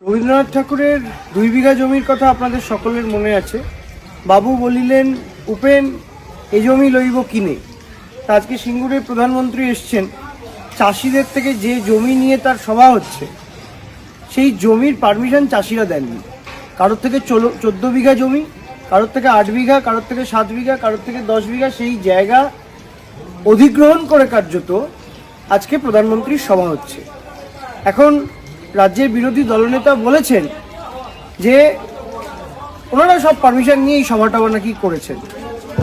রবীন্দ্রনাথ ঠাকুরের 2 বিঘা জমির কথা আপনাদের সকলের মনে আছে। বাবু বলিলেন উপেন এ জমি লইব কিনে। আজকে সিঙ্গুরের প্রধানমন্ত্রী এসছেন, চাষিদের থেকে যে জমি নিয়ে তার সভা হচ্ছে সেই জমির পারমিশন চাষিরা দেননি। কারোর থেকে 14 বিঘা জমি, কারোর থেকে 8 বিঘা, কারোর থেকে 7 বিঘা, কারোর থেকে 10 বিঘা সেই জায়গা অধিগ্রহণ করে কার্যত আজকে প্রধানমন্ত্রীর সভা হচ্ছে। এখন রাজ্যের বিরোধী দলনেতা বলেছেন যে ওনারা সব পারমিশন নিয়ে এই সভাটা নাকি করেছেন।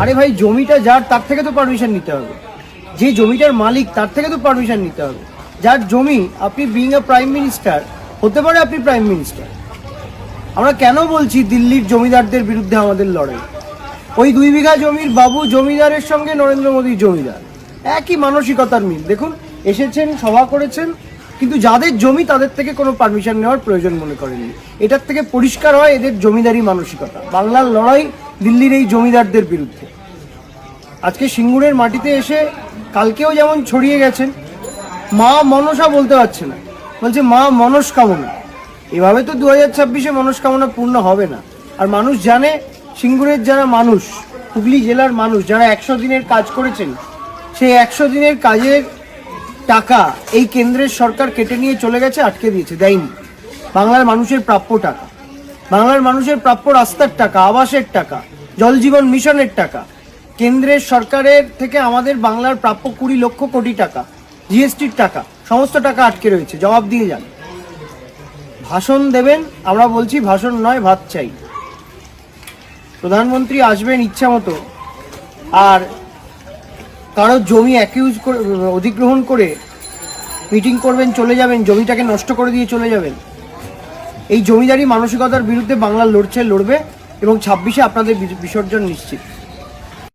আরে ভাই, জমিটা যার তার থেকে তো পারমিশন নিতে হবে, যে জমিটার মালিক তার থেকে তো পারমিশন নিতে হবে। যার জমি, আপনি বিং আ প্রাইম মিনিস্টার হতে পারে, আপনি প্রাইম মিনিস্টার। আমরা কেন বলছি দিল্লির জমিদারদের বিরুদ্ধে আমাদের লড়াই? ওই 2 বিঘা জমির বাবু জমিদারের সঙ্গে নরেন্দ্র মোদী জমিদার, একই মানসিকতার মিল। দেখুন, এসেছেন, সভা করেছেন, কিন্তু যাদের জমি তাদের থেকে কোনো পারমিশন নেওয়ার প্রয়োজন মনে করেননি। এটার থেকে পরিষ্কার হয় এদের জমিদারি মানসিকতা। বাংলার লড়াই দিল্লির এই জমিদারদের বিরুদ্ধে। আজকে সিঙ্গুরের মাটিতে এসে কালকেও যেমন ছড়িয়ে গেছেন, মা মনসা বলতে পারছে না, বলছে মা মনস্কামনা। এভাবে তো 2026-এ মনস্কামনা পূর্ণ হবে না। আর মানুষ জানে, সিঙ্গুরের যারা মানুষ, হুগলি জেলার মানুষ যারা 100 দিনের কাজ করেছেন, সেই 100 দিনের কাজের টাকা এই কেন্দ্রের সরকার কেটে নিয়ে চলে গেছে, আটকে দিয়েছে, দেয়নি। বাংলার মানুষের প্রাপ্য টাকা, বাংলার মানুষের প্রাপ্য রাস্তার টাকা, আবাসের টাকা, জল জীবন মিশনের টাকা, কেন্দ্রের সরকারের থেকে আমাদের বাংলার প্রাপ্য 20 লক্ষ কোটি টাকা, জিএসটির টাকা, সমস্ত টাকা আটকে রয়েছে। জবাব দিয়ে যান। ভাষণ দেবেন, আমরা বলছি ভাষণ নয়, ভাত চাই। প্রধানমন্ত্রী আসবেন ইচ্ছা মতো, আর কারো জমি অ্যাকিউজ করে অধিগ্রহণ করে মিটিং করবেন, চলে যাবেন, জমিটাকে নষ্ট করে দিয়ে চলে যাবেন। এই জমিদারি মানসিকতার বিরুদ্ধে বাংলা লড়ছে, লড়বে, এবং 26-এ আপনাদের বিসর্জন নিশ্চিত।